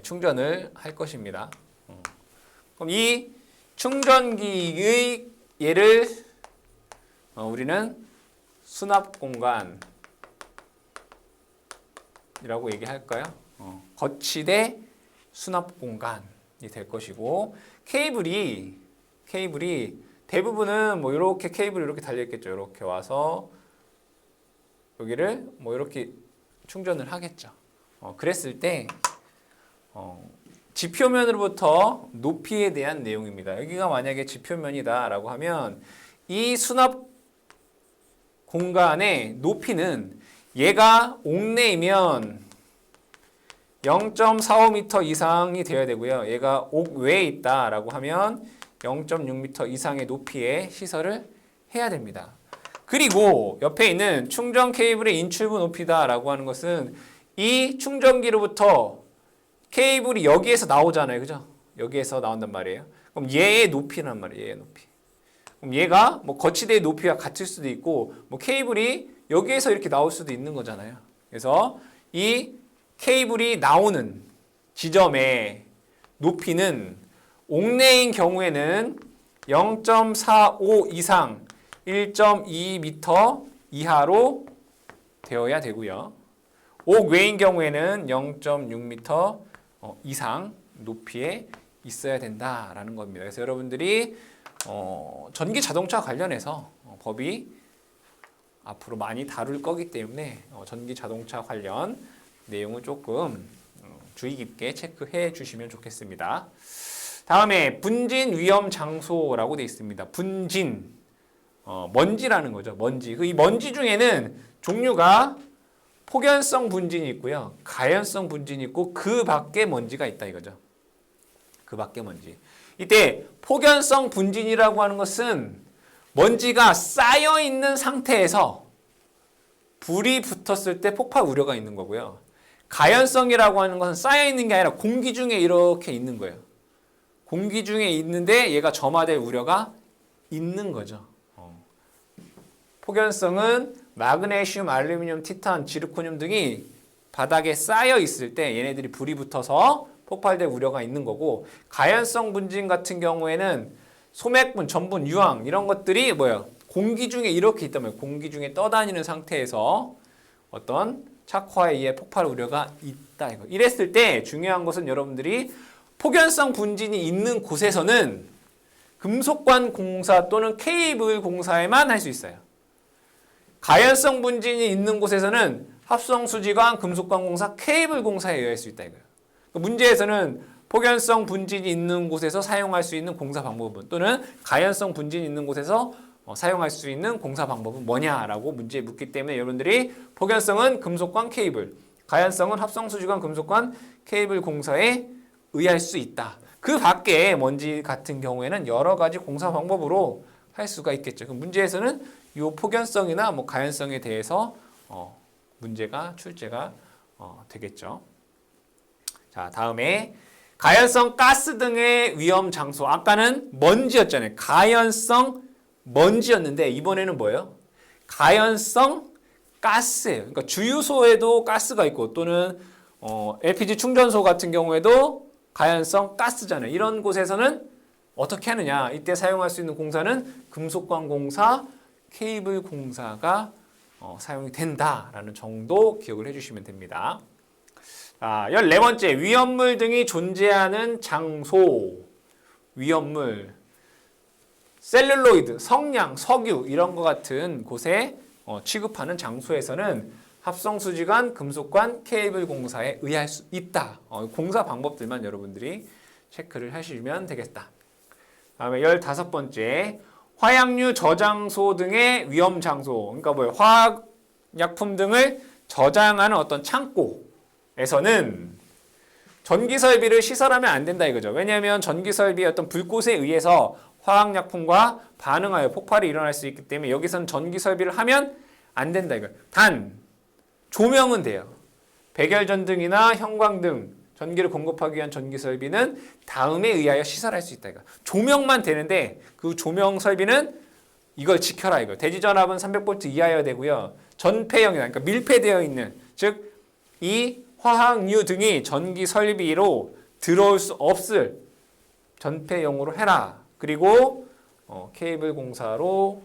충전을 할 것입니다. 그럼 이 충전기의 얘를 우리는 수납 공간이라고 얘기할까요? 거치대 수납 공간이 될 것이고, 케이블이 대부분은 이렇게 케이블이 이렇게 달려 있겠죠. 이렇게 와서 여기를 이렇게 충전을 하겠죠. 그랬을 때 지표면으로부터 높이에 대한 내용입니다. 여기가 만약에 지표면이다라고 하면 이 수납 공간의 높이는 얘가 옥내이면 0.45m 이상이 되어야 되고요. 얘가 옥외에 있다라고 하면 0.6m 이상의 높이의 시설을 해야 됩니다. 그리고 옆에 있는 충전 케이블의 인출부 높이다라고 하는 것은 이 충전기로부터 케이블이 여기에서 나오잖아요. 그죠? 여기에서 나온단 말이에요. 그럼 얘의 높이란 말이에요. 얘의 높이. 그럼 얘가 거치대의 높이와 같을 수도 있고 케이블이 여기에서 이렇게 나올 수도 있는 거잖아요. 그래서 이 케이블이 나오는 지점의 높이는 옥내인 경우에는 0.45 이상 1.2m 이하로 되어야 되고요. 옥외인 경우에는 0.6m 이상 높이에 있어야 된다라는 겁니다. 그래서 여러분들이 전기 자동차 관련해서 법이 앞으로 많이 다룰 거기 때문에 전기 자동차 관련 내용을 조금 주의 깊게 체크해 주시면 좋겠습니다. 다음에 분진 위험 장소라고 되어 있습니다. 분진, 먼지라는 거죠. 먼지. 이 먼지 중에는 종류가 폭연성 분진이 있고요. 가연성 분진이 있고 그 밖에 먼지가 있다 이거죠. 그 밖에 먼지. 이때 폭연성 분진이라고 하는 것은 먼지가 쌓여 있는 상태에서 불이 붙었을 때 폭발 우려가 있는 거고요. 가연성이라고 하는 것은 쌓여 있는 게 아니라 공기 중에 이렇게 있는 거예요. 공기 중에 있는데 얘가 점화될 우려가 있는 거죠. 폭연성은 마그네슘, 알루미늄, 티탄, 지르코늄 등이 바닥에 쌓여 있을 때 얘네들이 불이 붙어서 폭발될 우려가 있는 거고, 가연성 분진 같은 경우에는 소맥분, 전분, 유황 이런 것들이 공기 중에 이렇게 있다면 공기 중에 떠다니는 상태에서 어떤 착화에 의해 폭발 우려가 있다. 이랬을 때 중요한 것은 여러분들이 폭연성 분진이 있는 곳에서는 금속관 공사 또는 케이블 공사에만 할 수 있어요. 가연성 분진이 있는 곳에서는 합성수지관, 금속관 공사, 케이블 공사에 의할 수 있다 이거예요. 문제에서는 폭연성 분진이 있는 곳에서 사용할 수 있는 공사 방법은 또는 가연성 분진이 있는 곳에서 사용할 수 있는 공사 방법은 뭐냐라고 문제에 묻기 때문에 여러분들이 폭연성은 금속관, 케이블, 가연성은 합성수지관, 금속관, 케이블 공사에 의할 수 있다. 그 밖에 먼지 같은 경우에는 여러 가지 공사 방법으로 할 수가 있겠죠. 그럼 문제에서는 이 폭연성이나 뭐 가연성에 대해서 문제가 출제가 되겠죠. 자, 다음에 가연성 가스 등의 위험 장소. 아까는 먼지였잖아요. 가연성 먼지였는데 이번에는 뭐예요? 가연성 가스예요. 그러니까 주유소에도 가스가 있고 또는 LPG 충전소 같은 경우에도 가연성 가스잖아요. 이런 곳에서는 어떻게 하느냐? 이때 사용할 수 있는 공사는 금속관 공사, 케이블 공사가 사용이 된다라는 정도 기억을 해주시면 됩니다. 14번째, 위험물 등이 존재하는 장소. 위험물, 셀룰로이드, 성냥, 석유 이런 것 같은 곳에 취급하는 장소에서는 합성수지관, 금속관, 케이블 공사에 의할 수 있다. 공사 방법들만 여러분들이 체크를 하시면 되겠다. 다음에 15번째, 화약류 저장소 등의 위험 장소. 그러니까 뭐예요? 화학약품 등을 저장하는 어떤 창고에서는 전기설비를 시설하면 안 된다 이거죠. 왜냐하면 전기설비의 어떤 불꽃에 의해서 화학약품과 반응하여 폭발이 일어날 수 있기 때문에 여기서는 전기설비를 하면 안 된다 이거예요. 단 조명은 돼요. 백열전등이나 형광등, 전기를 공급하기 위한 전기설비는 다음에 의하여 시설할 수 있다 이거. 조명만 되는데 그 조명 설비는 이걸 지켜라 이거. 대지전압은 300V 이하여야 되고요. 전폐형이다. 그러니까 밀폐되어 있는, 즉 이 화학류 등이 전기 설비로 들어올 수 없을 전폐형으로 해라. 그리고 케이블 공사로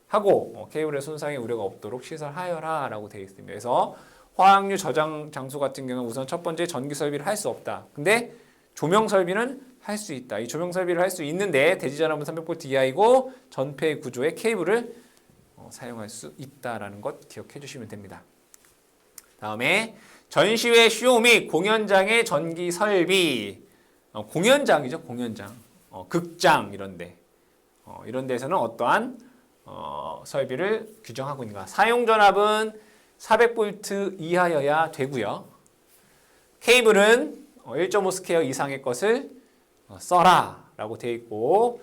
하고 케이블의 손상의 우려가 없도록 시설하여라 라고 되어 있습니다. 그래서 화학류 저장 장소 같은 경우는 우선 첫 번째 전기 설비를 할 수 없다. 근데 조명 설비는 할 수 있다. 이 조명 설비를 할 수 있는데 대지전압은 300V 이하이고 전폐 구조의 케이블을 사용할 수 있다라는 것 기억해 주시면 됩니다. 다음에 전시회 쇼 및 공연장의 전기 설비. 공연장이죠. 공연장. 극장 이런데. 이런 데서는 어떠한 설비를 규정하고 있는가. 사용전압은 400V 이하여야 되고요. 케이블은 1.5 스퀘어 이상의 것을 써라 라고 되어 있고,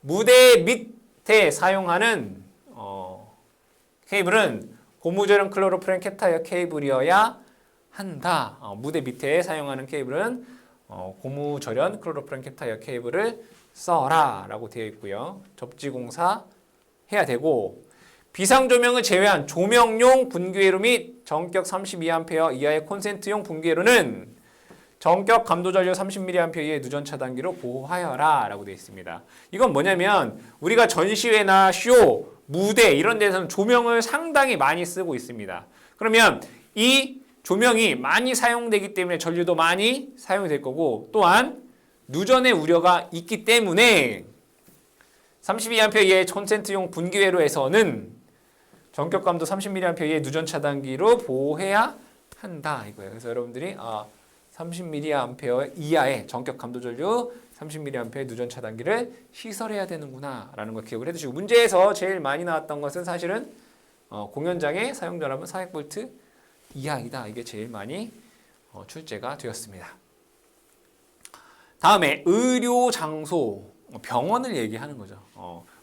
무대 밑에 사용하는 케이블은 고무절연 클로로프렌 캡타이어 케이블이어야 한다. 무대 밑에 사용하는 케이블은 고무절연 클로로프렌 캡타이어 케이블을 써라 라고 되어 있고요. 접지공사 해야 되고, 비상조명을 제외한 조명용 분기회로 및 전격 32A 이하의 콘센트용 분기회로는 전격 감도전류 30mA 이하의 누전 차단기로 보호하여라 라고 되어 있습니다. 이건 뭐냐면 우리가 전시회나 쇼, 무대 이런 데서는 조명을 상당히 많이 쓰고 있습니다. 그러면 이 조명이 많이 사용되기 때문에 전류도 많이 사용이 될 거고, 또한 누전의 우려가 있기 때문에 32A 이하의 콘센트용 분기회로에서는 전격 감도 30mA 이하의 누전 차단기로 보호해야 한다 이거예요. 그래서 여러분들이 30mA 이하의 전격 감도 전류 30mA의 누전 차단기를 시설해야 되는구나 라는 걸 기억을 해두시고, 문제에서 제일 많이 나왔던 것은 사실은 공연장의 사용전압은 400V 이하이다. 이게 제일 많이 출제가 되었습니다. 다음에 의료장소, 병원을 얘기하는 거죠.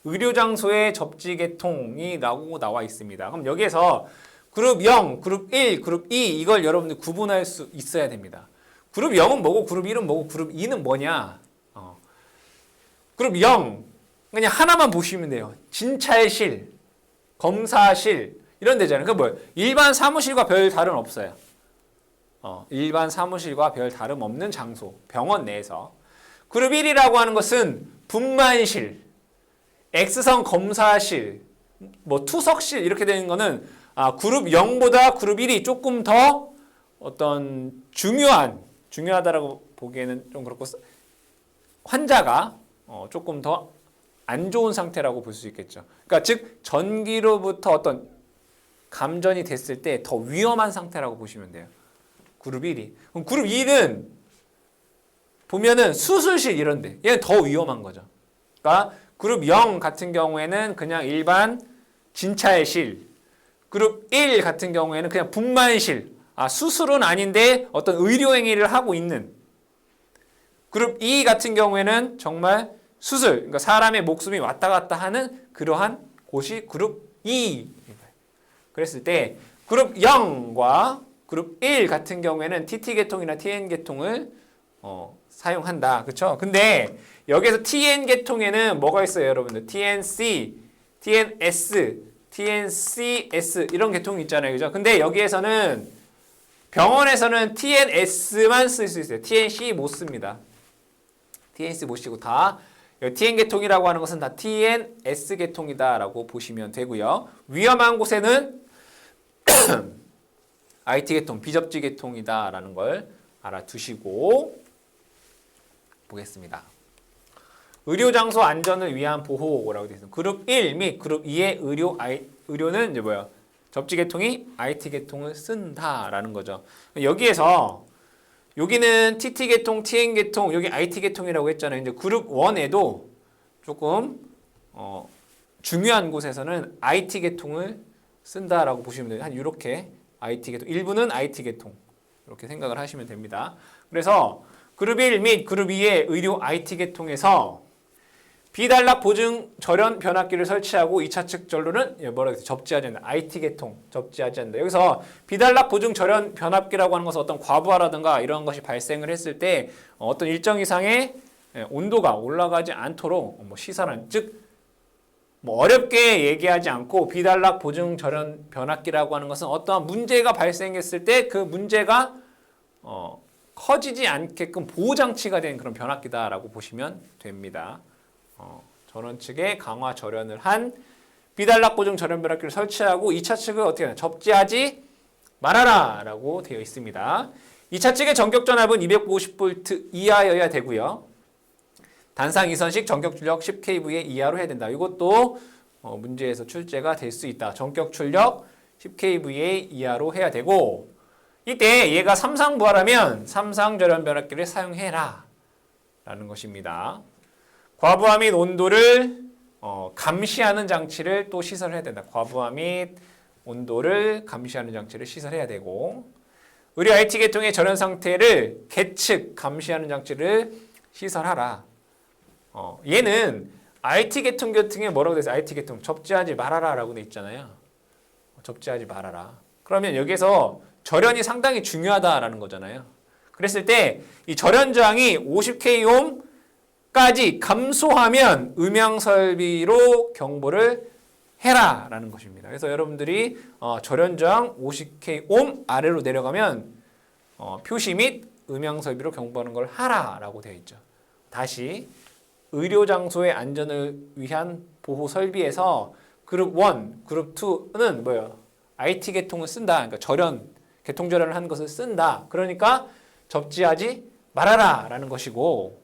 의료장소의 접지계통이 나와 있습니다. 그럼 여기에서 그룹 0, 그룹 1, 그룹 2 이걸 여러분들 구분할 수 있어야 됩니다. 그룹 0은 뭐고 그룹 1은 뭐고 그룹 2는 뭐냐. 그룹 0 그냥 하나만 보시면 돼요. 진찰실, 검사실 이런 데잖아요. 그 뭐예요? 일반 사무실과 별 다름 없어요. 일반 사무실과 별 다름 없는 장소, 병원 내에서. 그룹 1이라고 하는 것은 분만실, X선 검사실, 뭐 투석실 이렇게 되는 거는 그룹 0보다 그룹 1이 조금 더 어떤 중요하다라고 보기에는 좀 그렇고 환자가 조금 더 안 좋은 상태라고 볼 수 있겠죠. 그러니까 즉 전기로부터 어떤 감전이 됐을 때 더 위험한 상태라고 보시면 돼요. 그룹 1이. 그럼 그룹 2는 보면은 수술실 이런데 얘는 더 위험한 거죠. 그러니까 그룹 0 같은 경우에는 그냥 일반 진찰실, 그룹 1 같은 경우에는 그냥 분만실, 수술은 아닌데 어떤 의료 행위를 하고 있는, 그룹 2 같은 경우에는 정말 수술, 그러니까 사람의 목숨이 왔다 갔다 하는 그러한 곳이 그룹 2. 그랬을 때 그룹 0과 그룹 1 같은 경우에는 TT계통이나 TN계통을 사용한다. 그렇죠? 근데 여기서 TN계통에는 뭐가 있어요, 여러분들? TNC, TNS, TNCS 이런 계통이 있잖아요. 그죠? 근데 여기에서는 병원에서는 TNS만 쓸 수 있어요. TNC 못 씁니다. TNC 못 쓰고 다 TN계통이라고 하는 것은 다 TNS계통이다라고 보시면 되고요. 위험한 곳에는 IT계통, 비접지계통이다라는 걸 알아두시고 보겠습니다. 의료장소 안전을 위한 보호라고 되어 있습니다. 그룹 1 및 그룹 2의 의료는 이제 뭐야? 접지계통이 IT계통을 쓴다라는 거죠. 여기에서 여기는 TT계통, TN계통, 여기 IT계통이라고 했잖아요. 이제 그룹 1에도 조금 중요한 곳에서는 IT계통을 쓴다라고 보시면 돼요. 한 이렇게 IT계통, 일부는 IT계통 이렇게 생각을 하시면 됩니다. 그래서 그룹 1 및 그룹 2의 의료 IT계통에서 비단락 보증 절연 변압기를 설치하고 2차 측 전로는 뭐라고 했어요? 접지하지 않는다. IT계통 접지하지 않는다. 여기서 비단락 보증 절연 변압기라고 하는 것은 어떤 과부하라든가 이런 것이 발생을 했을 때 어떤 일정 이상의 온도가 올라가지 않도록 시설한, 즉 어렵게 얘기하지 않고 비단락 보증 절연 변압기라고 하는 것은 어떠한 문제가 발생했을 때 그 문제가 커지지 않게끔 보호장치가 된 그런 변압기다라고 보시면 됩니다. 전원 측에 강화 절연을 한 비단락 보증 절연 변압기를 설치하고 2차 측을 어떻게 하냐? 접지하지 말아라 라고 되어 있습니다. 2차 측의 전격 전압은 250V 이하여야 되고요. 단상 이선식 전격 출력 10kVA 이하로 해야 된다. 이것도 문제에서 출제가 될 수 있다. 전격 출력 10kVA 이하로 해야 되고, 이때 얘가 삼상 부하라면 삼상 절연 변압기를 사용해라 라는 것입니다. 과부하 및 온도를 감시하는 장치를 또 시설해야 된다. 과부하 및 온도를 감시하는 장치를 시설해야 되고, 의료 IT계통의 절연 상태를 계측 감시하는 장치를 시설하라. 얘는 IT계통 같은 뭐라고 돼 있어요? IT계통 접지하지 말아라 라고 돼 있잖아요. 접지하지 말아라. 그러면 여기서 절연이 상당히 중요하다라는 거잖아요. 그랬을 때 이 절연 저항이 50kΩ까지 감소하면 음향설비로 경보를 해라 라는 것입니다. 그래서 여러분들이 절연 저항 50kΩ 아래로 내려가면 표시 및 음향설비로 경보하는 걸 하라 라고 되어 있죠. 다시 의료장소의 안전을 위한 보호 설비에서 그룹 1, 그룹 2는 뭐예요? IT계통을 쓴다. 그러니까 계통절연을 한 것을 쓴다. 그러니까 접지하지 말아라 라는 것이고,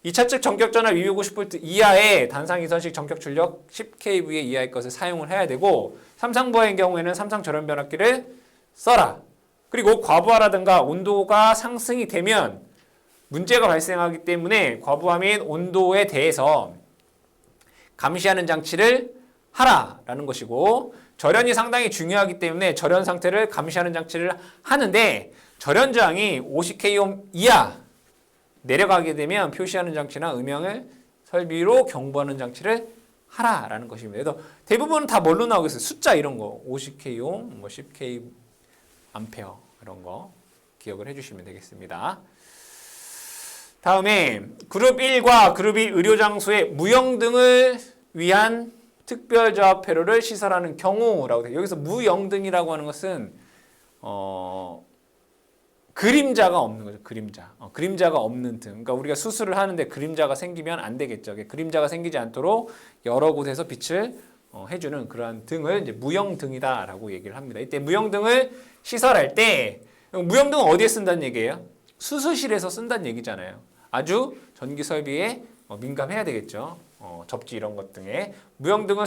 2차 측 전격 전압 250V 이하의 단상 이선식 전격 출력 10kVA 이하의 것을 사용을 해야 되고, 삼상부하의 경우에는 삼상 절연 변압기를 써라. 그리고 과부하라든가 온도가 상승이 되면 문제가 발생하기 때문에 과부하 및 온도에 대해서 감시하는 장치를 하라라는 것이고, 절연이 상당히 중요하기 때문에 절연 상태를 감시하는 장치를 하는데, 절연 저항이 50kΩ 이하 내려가게 되면 표시하는 장치나 음향을 설비로 경보하는 장치를 하라라는 것입니다. 그래서 대부분 다 뭘로 나오겠어요? 숫자 이런 거 50kΩ, 10k 암페어 이런 거 기억을 해주시면 되겠습니다. 다음에 그룹 1과 그룹 2 의료장소의 무영등을 위한 특별저압회로를 시설하는 경우라고 돼요. 여기서 무영등이라고 하는 것은 그림자가 없는 거죠. 그림자가 없는 등. 그러니까 우리가 수술을 하는데 그림자가 생기면 안 되겠죠. 그림자가 생기지 않도록 여러 곳에서 빛을 해주는 그러한 등을 이제 무형등이다라고 얘기를 합니다. 이때 무형등을 시설할 때 무형등은 어디에 쓴다는 얘기예요? 수술실에서 쓴다는 얘기잖아요. 아주 전기 설비에 민감해야 되겠죠. 접지 이런 것 등에 무형등을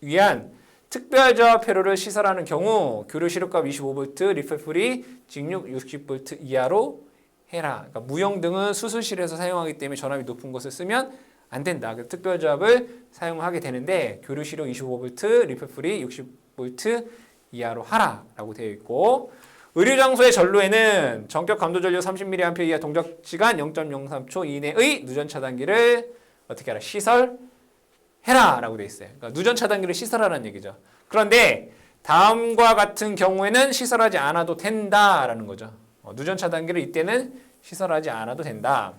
위한 특별저압 회로를 시설하는 경우 교류 시력값 25V, 리페풀이 직육 60V 이하로 해라. 그러니까 무형등은 수술실에서 사용하기 때문에 전압이 높은 것을 쓰면 안 된다. 특별저압을 사용하게 되는데 교류 시력 25V, 리페풀이 60V 이하로 하라라고 되어 있고 의료장소의 전로에는 전격 감도 전류 30mA 이하 동작 시간 0.03초 이내의 누전 차단기를 어떻게 하라? 시설해라라고 되어 있어요. 그러니까 누전 차단기를 시설하라는 얘기죠. 그런데 다음과 같은 경우에는 시설하지 않아도 된다라는 거죠. 누전 차단기를 이때는 시설하지 않아도 된다.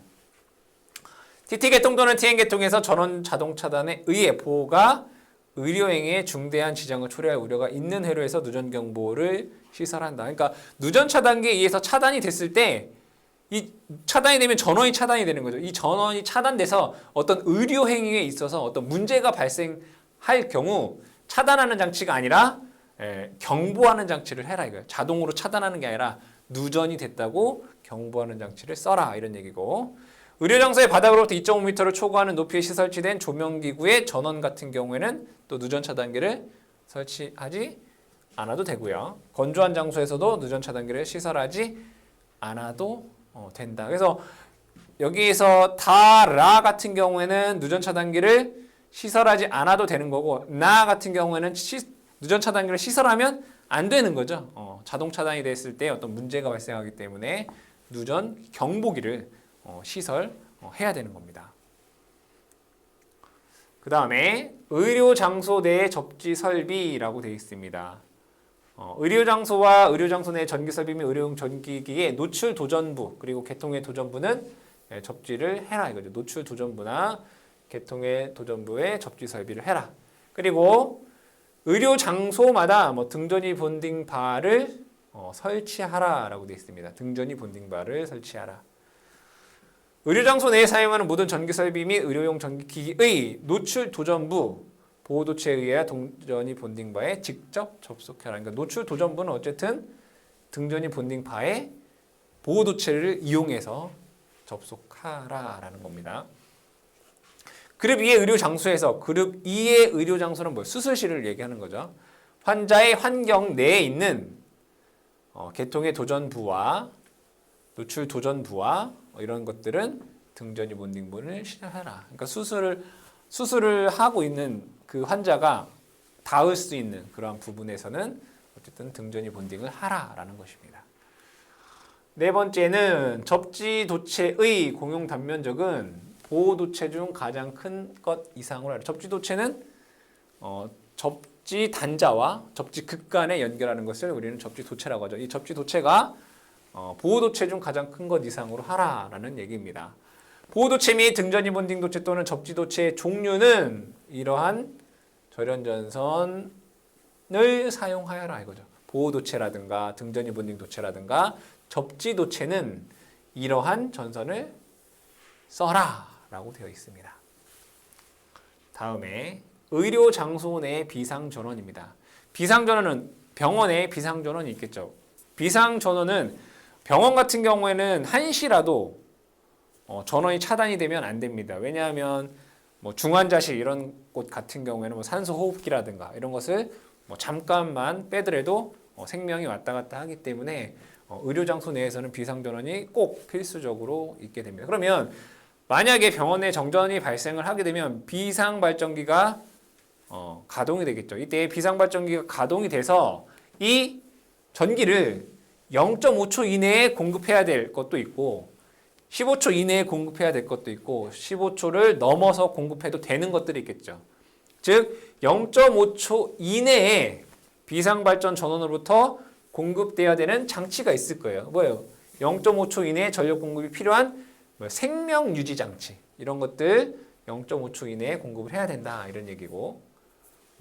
TT계통 또는 TN계통에서 전원 자동 차단에 의해 보호가 의료행위에 중대한 지장을 초래할 우려가 있는 회로에서 누전 경보를 시설한다. 그러니까 누전 차단기에 의해서 차단이 됐을 때 이 차단이 되면 전원이 차단이 되는 거죠. 이 전원이 차단돼서 어떤 의료 행위에 있어서 어떤 문제가 발생할 경우 차단하는 장치가 아니라 경보하는 장치를 해라 이거예요. 자동으로 차단하는 게 아니라 누전이 됐다고 경보하는 장치를 써라 이런 얘기고 의료장소의 바닥으로부터 2.5m를 초과하는 높이에 시설치된 조명기구의 전원 같은 경우에는 또 누전 차단기를 설치하지 않아도 되고요. 건조한 장소에서도 누전 차단기를 시설하지 않아도 된다. 그래서 여기에서 라 같은 경우에는 누전 차단기를 시설하지 않아도 되는 거고 나 같은 경우에는 누전 차단기를 시설하면 안 되는 거죠. 자동 차단이 됐을 때 어떤 문제가 발생하기 때문에 누전 경보기를 시설해야 되는 겁니다. 그 다음에 의료장소 내 접지 설비라고 되어 있습니다. 의료장소와 의료장소 내 전기설비 및 의료용 전기기의 노출 도전부 그리고 개통의 도전부는 접지를 해라 이거죠. 노출 도전부나 개통의 도전부에 접지 설비를 해라. 그리고 의료장소마다 등전이 본딩바를 설치하라라고 되어 있습니다. 등전이 본딩바를 설치하라. 의료장소 내에 사용하는 모든 전기설비 및 의료용 전기기기의 노출 도전부 보호도체에 의해 등전이 본딩바에 직접 접속해라. 그러니까 노출 도전부는 어쨌든 등전이 본딩바에 보호도체를 이용해서 접속하라라는 겁니다. 그룹 2의 의료장소에서 그룹 2의 의료장소는 뭐예요? 수술실을 얘기하는 거죠. 환자의 환경 내에 있는 개통의 도전부와 노출 도전부와 이런 것들은 등전이 본딩부를 시작하라. 그러니까 수술을 하고 있는 그 환자가 닿을 수 있는 그러한 부분에서는 어쨌든 등전이 본딩을 하라라는 것입니다. 네 번째는 접지 도체의 공용 단면적은 보호 도체 중 가장 큰 것 이상으로 하라. 접지 도체는 접지 단자와 접지 극 간에 연결하는 것을 우리는 접지 도체라고 하죠. 이 접지 도체가 보호 도체 중 가장 큰 것 이상으로 하라라는 얘기입니다. 보호 도체 및 등전이 본딩 도체 또는 접지 도체의 종류는 이러한 절연전선을 사용하여라 이거죠. 보호 도체라든가 등전이 본딩 도체라든가 접지 도체는 이러한 전선을 써라라고 되어 있습니다. 다음에 의료 장소 내 비상 전원입니다. 비상 전원은 병원에 비상 전원이 있겠죠. 비상 전원은 병원 같은 경우에는 한시라도 전원이 차단이 되면 안 됩니다. 왜냐하면 중환자실 이런 곳 같은 경우에는 산소 호흡기라든가 이런 것을 잠깐만 빼더라도 생명이 왔다 갔다 하기 때문에 의료장소 내에서는 비상전원이 꼭 필수적으로 있게 됩니다. 그러면 만약에 병원에 정전이 발생을 하게 되면 비상발전기가 가동이 되겠죠. 이때 비상발전기가 가동이 돼서 이 전기를 0.5초 이내에 공급해야 될 것도 있고 15초 이내에 공급해야 될 것도 있고 15초를 넘어서 공급해도 되는 것들이 있겠죠. 즉 0.5초 이내에 비상발전 전원으로부터 공급돼야 되는 장치가 있을 거예요. 뭐예요? 0.5초 이내에 전력 공급이 필요한 생명 유지 장치 이런 것들 0.5초 이내에 공급을 해야 된다 이런 얘기고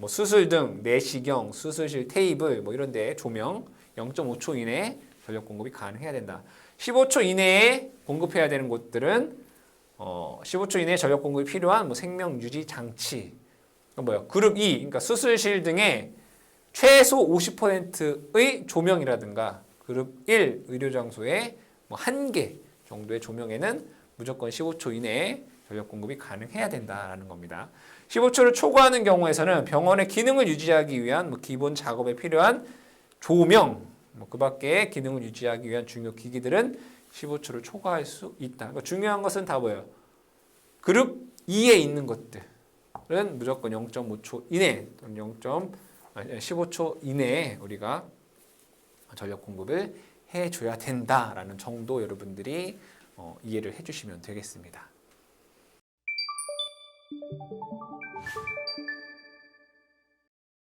수술등, 내시경, 수술실 테이블 이런 데 조명 0.5초 이내에 전력 공급이 가능해야 된다. 15초 이내에 공급해야 되는 곳들은 15초 이내에 전력 공급이 필요한 생명 유지 장치 그룹 2, 그러니까 수술실 등의 최소 50%의 조명이라든가 그룹 1 의료장소의 뭐 1개 정도의 조명에는 무조건 15초 이내에 전력 공급이 가능해야 된다라는 겁니다. 15초를 초과하는 경우에서는 병원의 기능을 유지하기 위한 뭐 기본 작업에 필요한 조명, 그 밖에 기능을 유지하기 위한 중요 기기들은 15초를 초과할 수 있다. 그러니까 중요한 것은 다 뭐예요? 그룹 2에 있는 것들은 무조건 0.5초 이내 또는 15초 이내에 우리가 전력 공급을 해줘야 된다라는 정도 여러분들이 이해를 해주시면 되겠습니다.